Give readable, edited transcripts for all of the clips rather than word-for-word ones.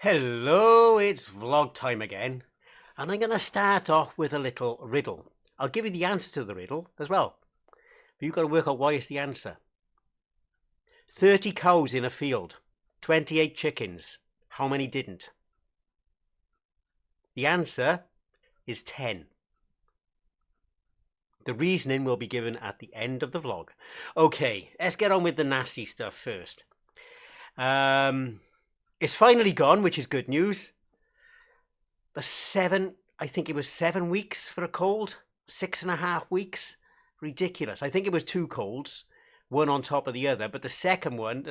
Hello, it's vlog time again, and I'm going to start off with a little riddle. I'll give you the answer to the riddle as well, but you've got to work out why it's the answer. 30 cows in a field, 28 chickens. How many didn't? The answer is 10. The reasoning will be given at the end of the vlog. Okay, let's get on with the nasty stuff first. It's finally gone, which is good news. I think it was 7 weeks for a cold, 6.5 weeks. Ridiculous. I think it was 2 colds, one on top of the other, but the second one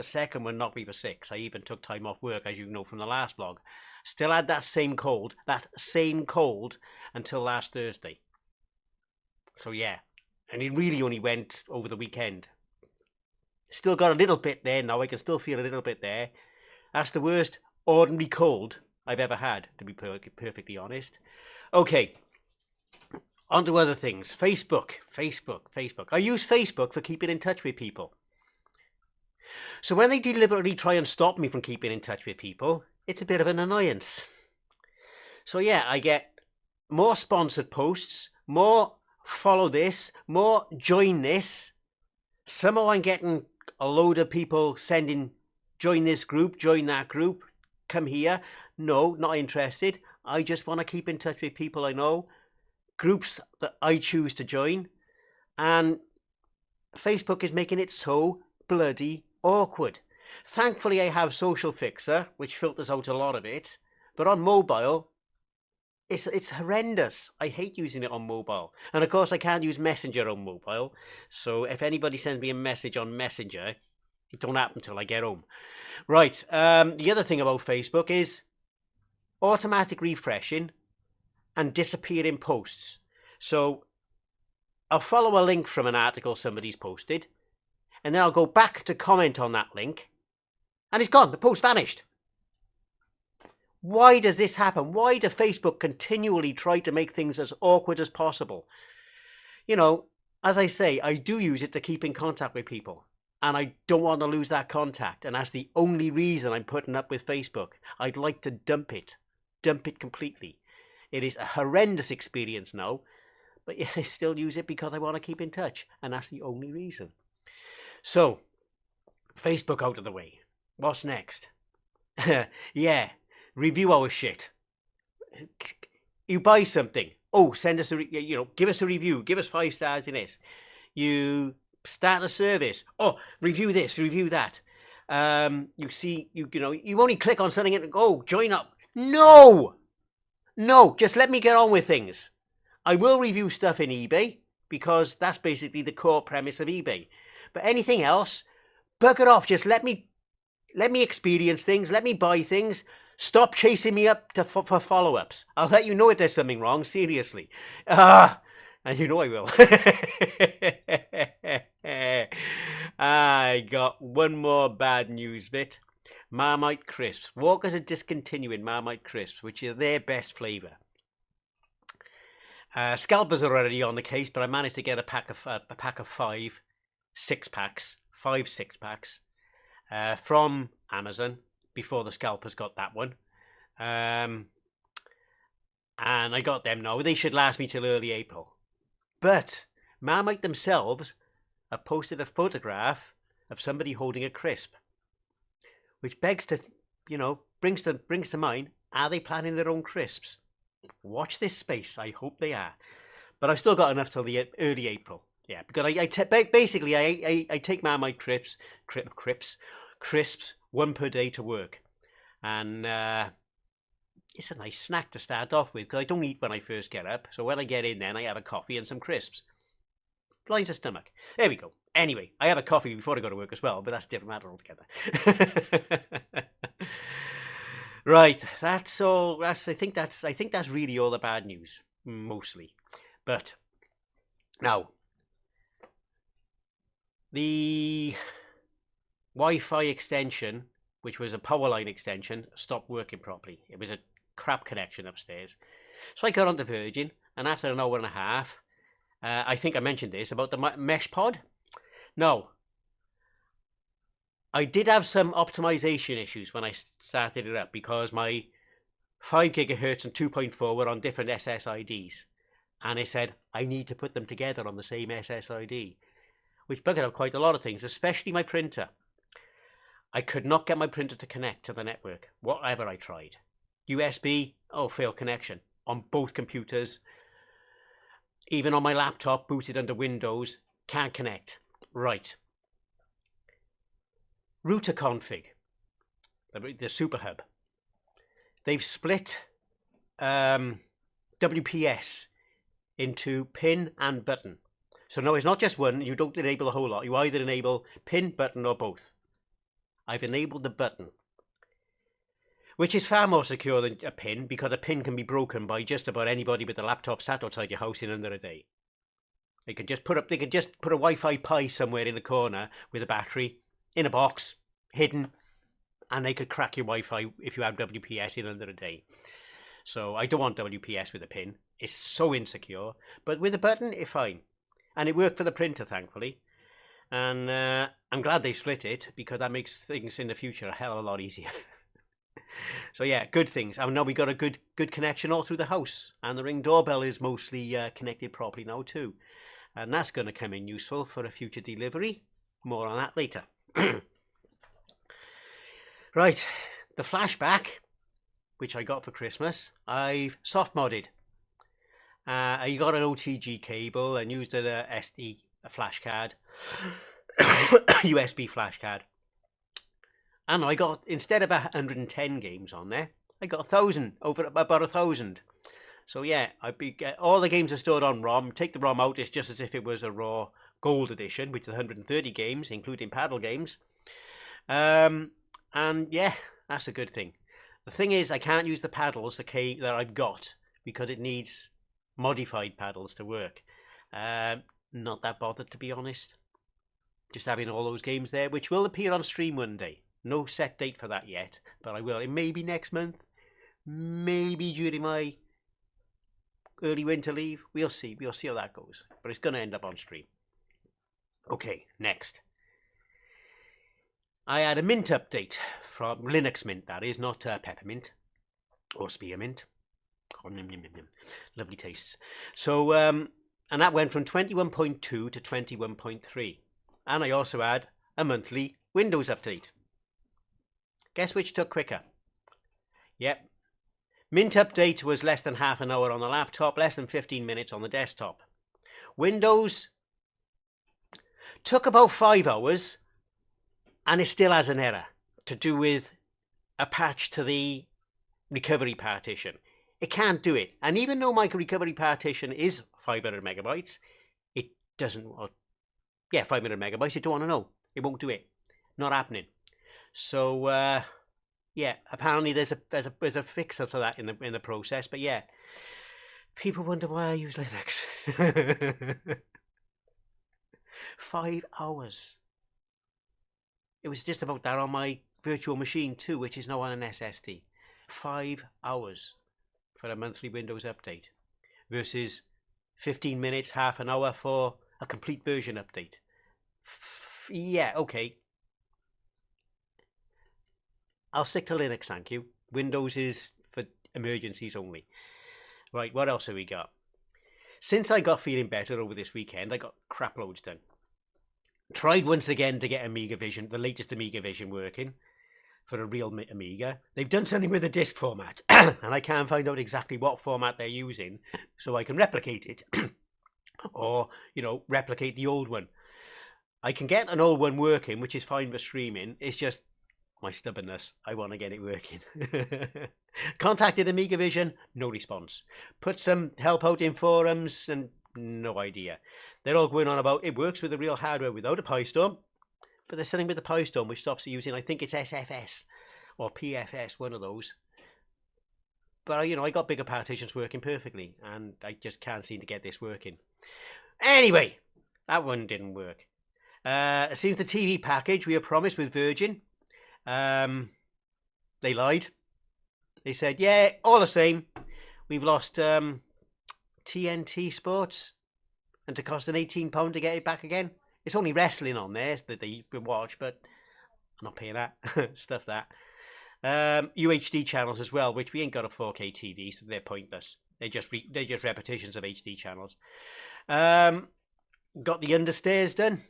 knocked me for 6. I even took time off work, as you know from the last vlog. Still had that same cold until last Thursday. So yeah, and it really only went over the weekend. Still got a little bit there now. I can still feel a little bit there. That's the worst ordinary cold I've ever had, to be perfectly honest. Okay, on to other things. Facebook. I use Facebook for keeping in touch with people. So when they deliberately try and stop me from keeping in touch with people, it's a bit of an annoyance. So yeah, I get more sponsored posts, more follow this, more join this. Somehow I'm getting a load of people sending join this group, join that group, come here. No, not interested. I just want to keep in touch with people I know, groups that I choose to join, and Facebook is making it so bloody awkward. Thankfully, I have Social Fixer, which filters out a lot of it, but on mobile, it's horrendous. I hate using it on mobile. And of course, I can't use Messenger on mobile, so if anybody sends me a message on Messenger, it don't happen until I get home. Right, the other thing about Facebook is automatic refreshing and disappearing posts. So I'll follow a link from an article somebody's posted, and then I'll go back to comment on that link, and it's gone. The post vanished. Why does this happen? Why do Facebook continually try to make things as awkward as possible? You know, as I say, I do use it to keep in contact with people, and I don't want to lose that contact, and that's the only reason I'm putting up with Facebook. I'd like to dump it completely. It is a horrendous experience now, but yeah, I still use it because I want to keep in touch, and that's the only reason. So, Facebook out of the way. What's next? Yeah, review our shit. You buy something. Oh, send us give us a review. Give us 5 stars in this. You start a service. Oh, review this, review that. You only click on something and go, join up. No, just let me get on with things. I will review stuff in eBay because that's basically the core premise of eBay. But anything else, bugger off. Just let me experience things. Let me buy things. Stop chasing me up for follow-ups. I'll let you know if there's something wrong. Seriously. And you know I will. I got one more bad news bit. Marmite crisps. Walkers are discontinuing Marmite crisps, which are their best flavour. Scalpers are already on the case, but I managed to get a pack of 5 6-packs, 5 6-packs from Amazon before the scalpers got that one. And I got them now. They should last me till early April. But Marmite themselves have posted a photograph of somebody holding a crisp, which begs to, brings to mind, are they planning their own crisps? Watch this space. I hope they are. But I've still got enough till the early April. Yeah, because I take Marmite crisps, 1 per day to work. And it's a nice snack to start off with because I don't eat when I first get up. So when I get in then, I have a coffee and some crisps. Lines of stomach. There we go. Anyway, I have a coffee before I go to work as well, but that's a different matter altogether. Right, that's all. I think that's really all the bad news, mostly. But now, the Wi-Fi extension, which was a power line extension, stopped working properly. It was a crap connection upstairs. So I got onto Virgin, and after an hour and a half, I think I mentioned this about the mesh pod. No, I did have some optimization issues when I started it up because my 5 gigahertz and 2.4 were on different SSIDs. And it said, I need to put them together on the same SSID, which buggered up quite a lot of things, especially my printer. I could not get my printer to connect to the network, whatever I tried. USB, failed connection on both computers. Even on my laptop, booted under Windows, can't connect. Right. Router config, the SuperHub. They've split WPS into pin and button. So no, it's not just one. You don't enable a whole lot. You either enable pin, button, or both. I've enabled the button, which is far more secure than a pin, because a pin can be broken by just about anybody with a laptop sat outside your house in under a day. They could just put a Wi-Fi Pi somewhere in the corner with a battery in a box, hidden, and they could crack your Wi-Fi if you have WPS in under a day. So I don't want WPS with a pin. It's so insecure. But with a button, it's fine. And it worked for the printer, thankfully. And I'm glad they split it, because that makes things in the future a hell of a lot easier. So yeah, good things. I know we got a good connection all through the house. And the Ring doorbell is mostly connected properly now too. And that's going to come in useful for a future delivery. More on that later. Right, the flashback, which I got for Christmas, I've soft modded. I got an OTG cable and used a SD flash card, USB flash card. And I got, instead of 110 games on there, I got 1,000, about 1,000. So yeah, all the games are stored on ROM. Take the ROM out, it's just as if it was a raw gold edition, which is 130 games, including paddle games. And yeah, that's a good thing. The thing is, I can't use the paddles that I've got, because it needs modified paddles to work. Not that bothered, to be honest. Just having all those games there, which will appear on stream one day. No set date for that yet, but I will. It may be next month, maybe during my early winter leave. We'll see. We'll see how that goes. But it's going to end up on stream. Okay, next. I had a Mint update from Linux Mint, that is, not Peppermint or Spearmint. Oh, lovely tastes. So, and that went from 21.2 to 21.3. And I also had a monthly Windows update. Guess which took quicker? Yep. Mint update was less than half an hour on the laptop, less than 15 minutes on the desktop. Windows took about 5 hours, and it still has an error to do with a patch to the recovery partition. It can't do it. And even though my recovery partition is 500 megabytes, it doesn't, 500 megabytes, it don't want to know. It won't do it. Not happening. So, yeah, apparently there's a fix for that in the process. But yeah, people wonder why I use Linux. 5 hours. It was just about that on my virtual machine too, which is now on an SSD. 5 hours for a monthly Windows update versus 15 minutes, half an hour for a complete version update. Yeah, okay. I'll stick to Linux, thank you. Windows is for emergencies only. Right, what else have we got? Since I got feeling better over this weekend, I got crap loads done. Tried once again to get Amiga Vision, the latest Amiga Vision working for a real Amiga. They've done something with the disk format, and I can't find out exactly what format they're using, so I can replicate it. Or, replicate the old one. I can get an old one working, which is fine for streaming. It's just my stubbornness. I want to get it working. Contacted Amiga Vision, no response. Put some help out in forums, and no idea. They're all going on about it works with the real hardware without a PiStorm, but there's something with the PiStorm which stops it using, I think it's SFS or PFS, one of those. But I got bigger partitions working perfectly, and I just can't seem to get this working. Anyway, that one didn't work. It seems the TV package we were promised with Virgin, they lied. They said, yeah, all the same, we've lost TNT Sports, and to cost an £18 to get it back again. It's only wrestling on there that they watch, but I'm not paying that. Stuff that. UHD channels as well, which we ain't got a 4K TV, so they're pointless. They're just repetitions of HD channels. Got the understairs done.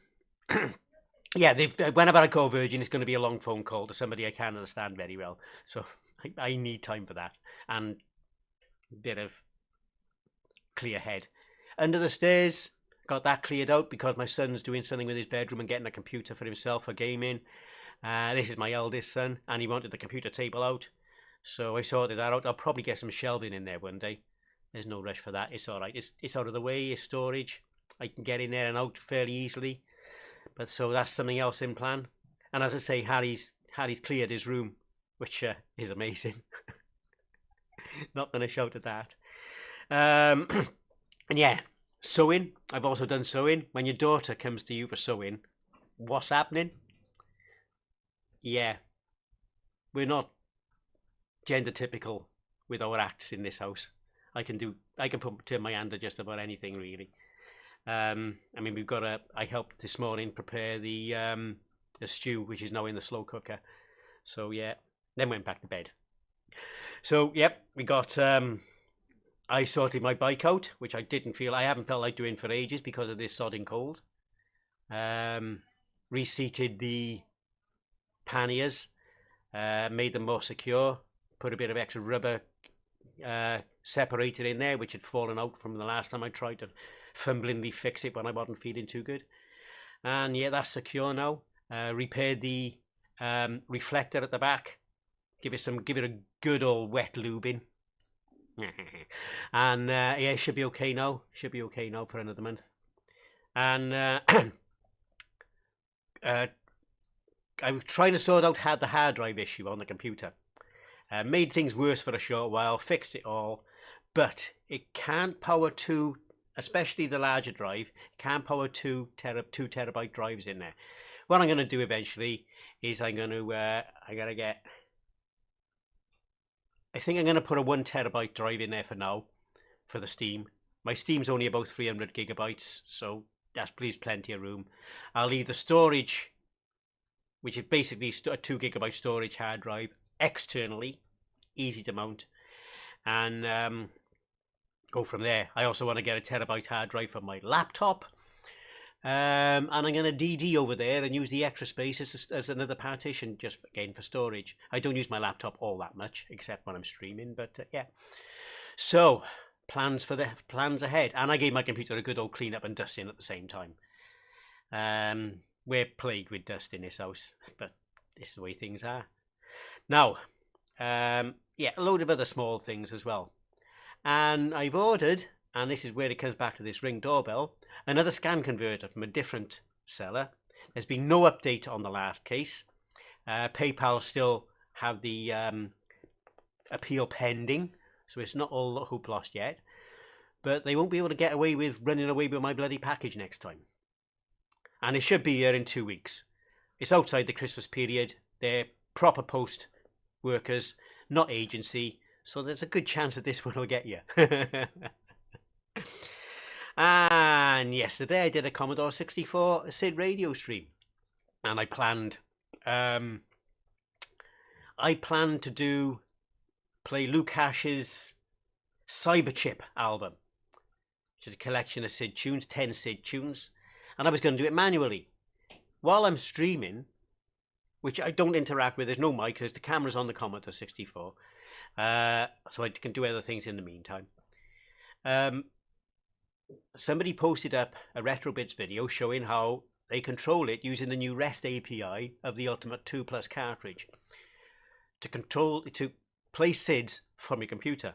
Yeah, whenever I call Virgin, it's going to be a long phone call to somebody I can't understand very well. So I need time for that and a bit of clear head. Under the stairs, got that cleared out because my son's doing something with his bedroom and getting a computer for himself for gaming. This is my eldest son, and he wanted the computer table out, so I sorted that out. I'll probably get some shelving in there one day. There's no rush for that. It's all right. It's out of the way. It's storage. I can get in there and out fairly easily. But so that's something else in plan. And as I say, Harry's cleared his room, which is amazing. Not going to shout at that. And yeah, sewing. I've also done sewing. When your daughter comes to you for sewing, what's happening? Yeah, we're not gender typical with our acts in this house. I can turn my hand to just about anything really. I mean, I helped this morning prepare the stew, which is now in the slow cooker. So yeah, then went back to bed. So yep, we got. I sorted my bike out, which I haven't felt like doing for ages because of this sodding cold. Reseated the panniers, made them more secure, put a bit of extra rubber separator in there, which had fallen out from the last time I tried to fumblingly fix it when I wasn't feeling too good. And yeah, that's secure now. Repaired the reflector at the back, give it a good old wet lubing. And yeah, it should be okay now. Should be okay now for another month. And I was trying to sort out the hard drive issue on the computer. Made things worse for a short while, fixed it all, but it can't power two, especially the larger drive, can't power two terabyte drives in there. What I'm going to do eventually is I think I'm going to put a 1 terabyte drive in there for now, for the Steam. My Steam's only about 300 gigabytes, so that's plenty of room. I'll leave the storage, which is basically a 2 gigabyte storage hard drive, externally, easy to mount, and go from there. I also want to get a terabyte hard drive for my laptop, and I'm going to DD over there and use the extra space as another partition, just again for storage. I don't use my laptop all that much, except when I'm streaming, but yeah. So plans ahead, and I gave my computer a good old clean up and dusting at the same time. We're plagued with dust in this house, but this is the way things are. Now, yeah, a load of other small things as well. And I've ordered, and this is where it comes back to this Ring doorbell, another scan converter from a different seller. There's been no update on the last case. PayPal still have the appeal pending, so it's not all hope lost yet. But they won't be able to get away with running away with my bloody package next time. And it should be here in 2 weeks. It's outside the Christmas period. They're proper post workers, not agency, so there's a good chance that this one will get you. And yesterday I did a Commodore 64 SID radio stream, and I planned to play Luke Hash's Cyberchip album, which is a collection of SID tunes, 10 SID tunes, and I was going to do it manually while I'm streaming, which I don't interact with. There's no mic because the camera's on the Commodore 64, so I can do other things in the meantime. Somebody posted up a RetroBits video showing how they control it using the new REST API of the Ultimate 2 Plus cartridge to play SIDs from your computer.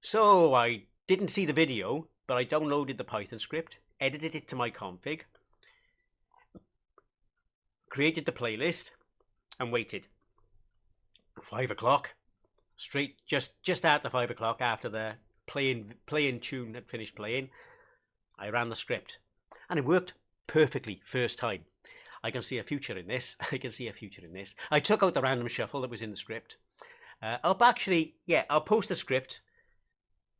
So I didn't see the video, but I downloaded the Python script, edited it to my config, created the playlist, and waited. 5 o'clock, straight just after 5 o'clock, after the playing tune had finished playing, I ran the script, and it worked perfectly first time. I can see a future in this. I took out the random shuffle that was in the script. I'll post the script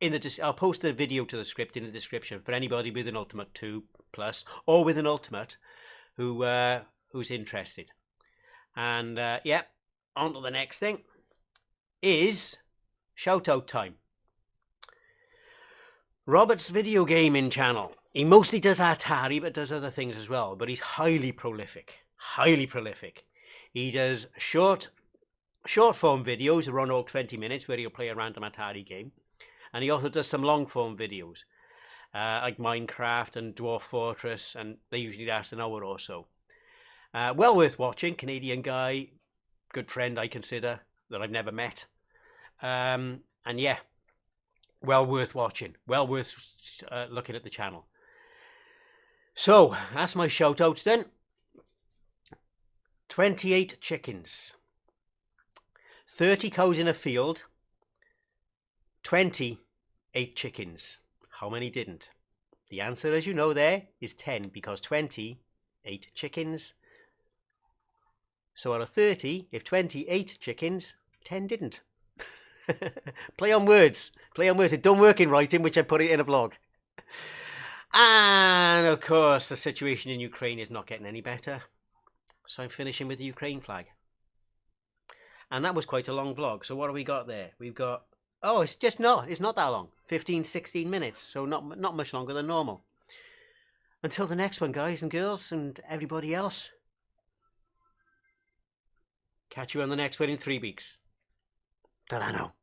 I'll post the video to the script in the description for anybody with an Ultimate 2 Plus or with an Ultimate who's interested. And yeah, on to the next thing is shout out time. Robert's video gaming channel. He mostly does Atari, but does other things as well. But he's highly prolific. Highly prolific. He does short form videos around all 20 minutes where he'll play a random Atari game. And he also does some long form videos like Minecraft and Dwarf Fortress, and they usually last an hour or so. Well worth watching. Canadian guy, good friend I consider, that I've never met. And yeah, well worth watching. Well worth looking at the channel. So that's my shout outs then. 28 chickens. 30 cows in a field. 20 ate chickens. How many didn't? The answer, as you know there, is 10, because 20 ate chickens. So out of 30, if 20 ate chickens, 10 didn't. Play on words. Play on words. It don't work in writing, which I put it in a blog. And of course, the situation in Ukraine is not getting any better. So I'm finishing with the Ukraine flag. And that was quite a long vlog. So what have we got there? We've got, oh, it's not that long. 15, 16 minutes. So not much longer than normal. Until the next one, guys and girls and everybody else. Catch you on the next one in 3 weeks. Ta-da now.